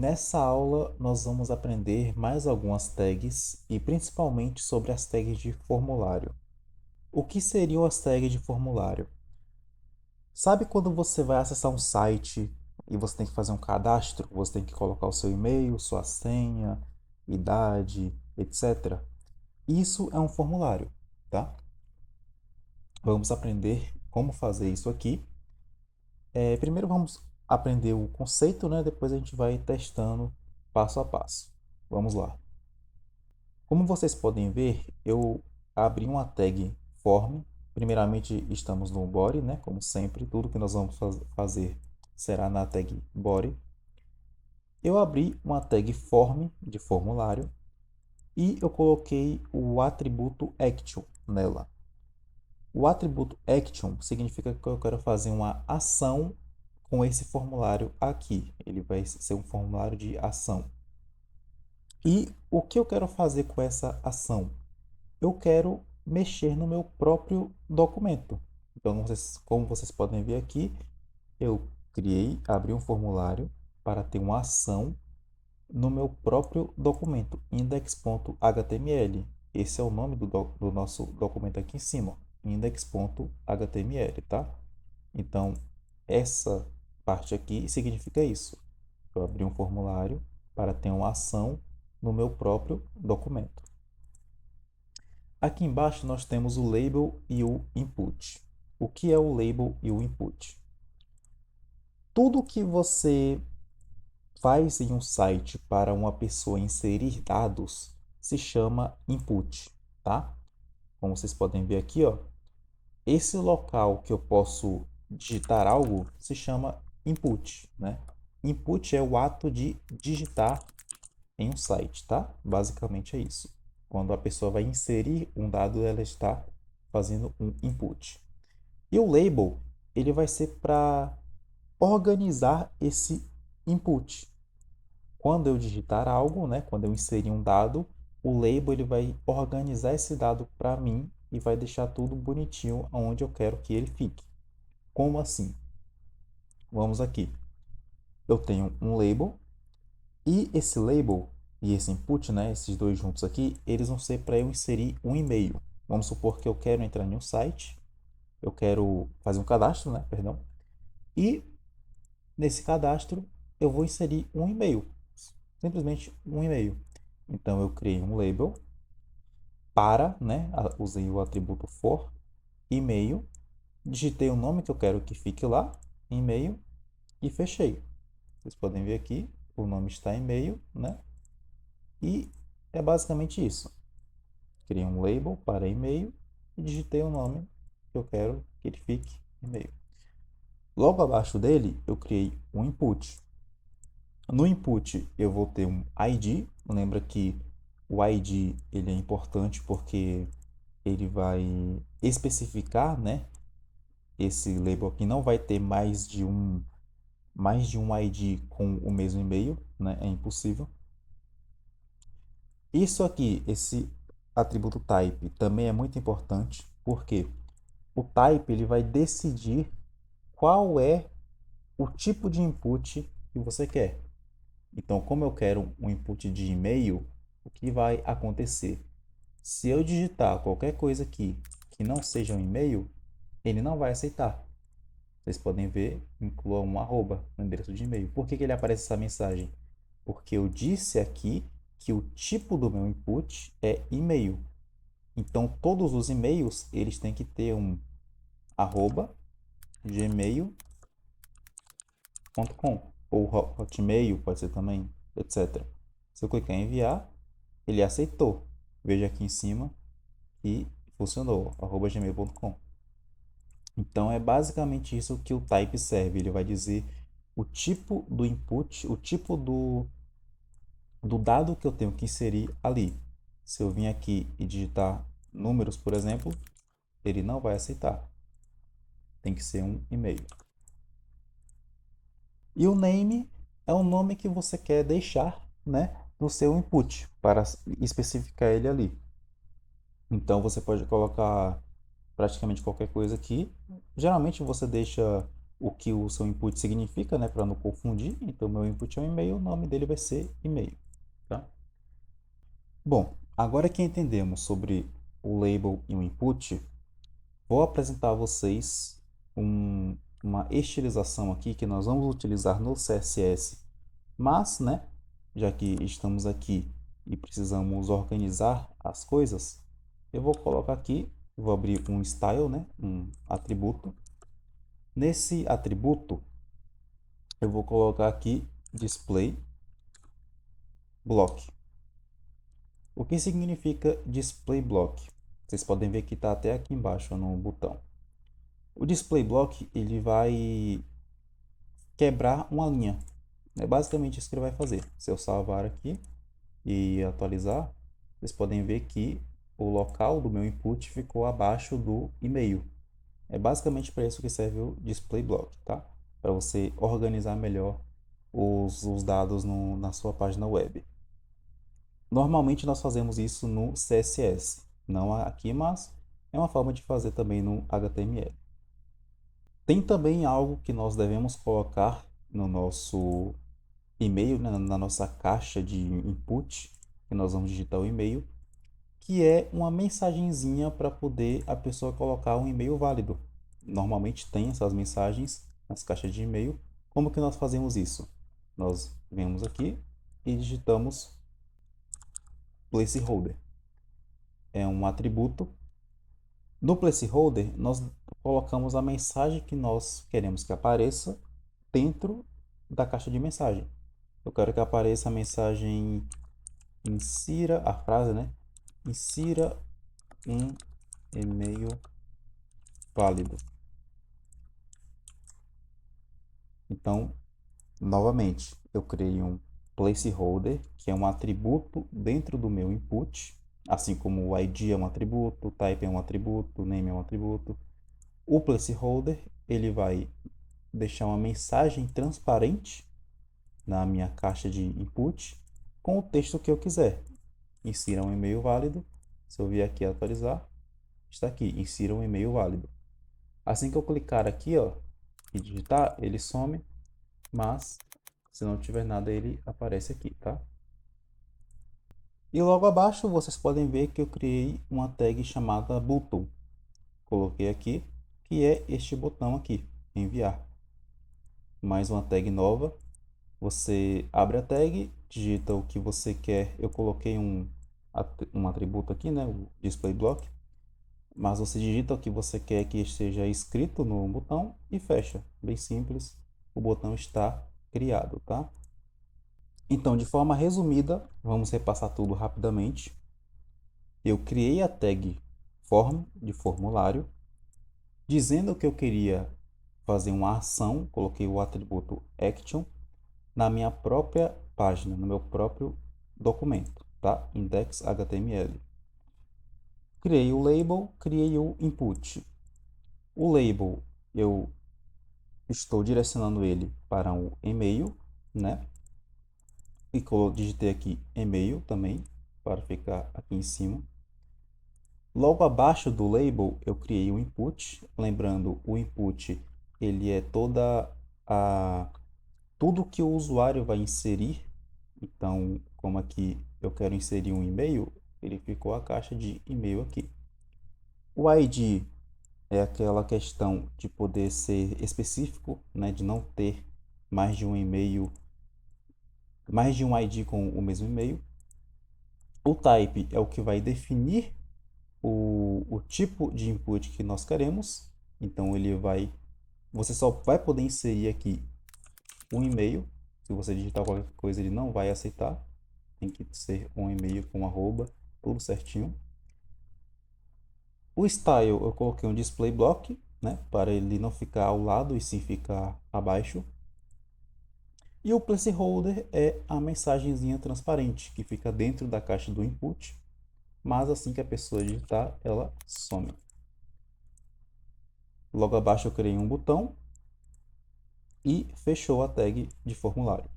Nessa aula, nós vamos aprender mais algumas tags e principalmente sobre as tags de formulário. O que seriam as tags de formulário? Sabe quando você vai acessar um site e você tem que fazer um cadastro? Você tem que colocar o seu e-mail, sua senha, idade, etc. Isso é um formulário, tá? Vamos aprender como fazer isso aqui. Primeiro vamos aprender o conceito, né? Depois a gente vai testando passo a passo. Vamos lá. Como vocês podem ver, eu abri uma tag form. Primeiramente, estamos no body, né? Como sempre, tudo que nós vamos fazer será na tag body. Eu abri uma tag form de formulário e eu coloquei o atributo action nela. O atributo action significa que eu quero fazer uma ação com esse formulário aqui. Ele vai ser um formulário de ação. E o que eu quero fazer com essa ação? Eu quero mexer no meu próprio documento. Então, como vocês podem ver aqui, eu abri um formulário para ter uma ação no meu próprio documento, index.html. Esse é o nome do nosso documento aqui em cima, index.html, tá? Então, essa parte aqui significa isso. Eu abri um formulário para ter uma ação no meu próprio documento. Aqui embaixo nós temos o label e o input. O que é o label e o input? Tudo que você faz em um site para uma pessoa inserir dados se chama input, tá? Como vocês podem ver aqui, ó, esse local que eu posso digitar algo se chama input, né? Input é o ato de digitar em um site, tá? Basicamente é isso. Quando a pessoa vai inserir um dado, ela está fazendo um input. E o label, ele vai ser para organizar esse input. Quando eu digitar algo, né, quando eu inserir um dado, o label ele vai organizar esse dado para mim e vai deixar tudo bonitinho onde eu quero que ele fique. Como assim? Vamos aqui. Eu tenho um label e esse label e esse input, né, esses dois juntos aqui, eles vão ser para eu inserir um e-mail. Vamos supor que eu quero entrar em um site, eu quero fazer um cadastro, né, perdão. E nesse cadastro eu vou inserir um e-mail, simplesmente um e-mail. Então eu criei um label para, né, usei o atributo for e-mail, digitei o nome que eu quero que fique lá, e-mail, e fechei. Vocês podem ver aqui, o nome está e-mail, né? E é basicamente isso. Criei um label para e-mail e digitei o nome que eu quero que ele fique e-mail. Logo abaixo dele, eu criei um input. No input, eu vou ter um ID. Lembra que o ID ele é importante porque ele vai especificar, né? Esse label aqui não vai ter mais de um ID com o mesmo e-mail, né? É impossível. Isso aqui, esse atributo type também é muito importante, porque o type ele vai decidir qual é o tipo de input que você quer. Então, como eu quero um input de e-mail, o que vai acontecer? Se eu digitar qualquer coisa aqui que não seja um e-mail, ele não vai aceitar. Vocês podem ver, inclua um arroba no endereço de e-mail. Por que ele aparece essa mensagem? Porque eu disse aqui que o tipo do meu input é e-mail. Então, todos os e-mails, eles têm que ter um arroba gmail.com ou hotmail, pode ser também, etc. Se eu clicar em enviar, ele aceitou. Veja aqui em cima que funcionou, arroba gmail.com. Então é basicamente isso que o type serve. Ele vai dizer o tipo do input, o tipo do dado que eu tenho que inserir ali. Se eu vim aqui e digitar números, por exemplo, ele não vai aceitar. Tem que ser um e-mail. E o name é o nome que você quer deixar, né, no seu input para especificar ele ali. Então você pode colocar praticamente qualquer coisa aqui. Geralmente você deixa o que o seu input significa, né, para não confundir. Então, meu input é um e-mail, o nome dele vai ser e-mail, tá? Bom, agora que entendemos sobre o label e o input, vou apresentar a vocês uma estilização aqui que nós vamos utilizar no CSS, mas, né, já que estamos aqui e precisamos organizar as coisas, eu vou colocar aqui, vou abrir um style, né, um atributo. Nesse atributo, eu vou colocar aqui display block. O que significa display block? Vocês podem ver que está até aqui embaixo no botão. O display block ele vai quebrar uma linha. É basicamente isso que ele vai fazer. Se eu salvar aqui e atualizar, vocês podem ver que o local do meu input ficou abaixo do e-mail. É basicamente para isso que serve o display block, tá? Para você organizar melhor os dados na sua página web. Normalmente nós fazemos isso no CSS, não aqui, mas é uma forma de fazer também no HTML. Tem também algo que nós devemos colocar no nosso e-mail, né, na nossa caixa de input, que nós vamos digitar o e-mail, que é uma mensagenzinha para poder a pessoa colocar um e-mail válido. Normalmente tem essas mensagens nas caixas de e-mail. Como que nós fazemos isso? Nós vemos aqui e digitamos placeholder. É um atributo. No placeholder, nós colocamos a mensagem que nós queremos que apareça dentro da caixa de mensagem. Eu quero que apareça a mensagem insira, a frase, né? Insira um e-mail válido. Então, novamente, eu criei um placeholder, que é um atributo dentro do meu input, assim como o ID é um atributo, o type é um atributo, o name é um atributo. O placeholder, ele vai deixar uma mensagem transparente na minha caixa de input com o texto que eu quiser. Insira um e-mail válido. Se eu vier aqui atualizar, está aqui, insira um e-mail válido. Assim que eu clicar aqui, ó, e digitar, ele some, mas se não tiver nada, ele aparece aqui, tá? E logo abaixo vocês podem ver que eu criei uma tag chamada button. Coloquei aqui, que é este botão aqui, enviar. Mais uma tag nova. Você abre a tag, digita o que você quer. Eu coloquei um atributo aqui, né, o display block. Mas você digita o que você quer que esteja escrito no botão e fecha. Bem simples, o botão está criado, tá? Então, de forma resumida, vamos repassar tudo rapidamente. Eu criei a tag form de formulário, dizendo que eu queria fazer uma ação, coloquei o atributo action na minha própria página, no meu próprio documento, tá? Index.html. Criei o label, criei o input. O label, eu estou direcionando ele para um e-mail, né? E digitei aqui e-mail também, para ficar aqui em cima. Logo abaixo do label, eu criei o input. Lembrando, o input, ele é tudo que o usuário vai inserir. Então, como aqui eu quero inserir um e-mail, ele ficou a caixa de e-mail aqui. O ID é aquela questão de poder ser específico, né, de não ter mais de um e-mail, mais de um ID com o mesmo e-mail. O type é o que vai definir o tipo de input que nós queremos. Então você só vai poder inserir aqui um e-mail. Se você digitar qualquer coisa, ele não vai aceitar. Tem que ser um e-mail com arroba, tudo certinho. O style eu coloquei um display block, né, para ele não ficar ao lado e sim ficar abaixo. E o placeholder é a mensagenzinha transparente que fica dentro da caixa do input, mas assim que a pessoa digitar, ela some. Logo abaixo eu criei um botão e fechou a tag de formulário.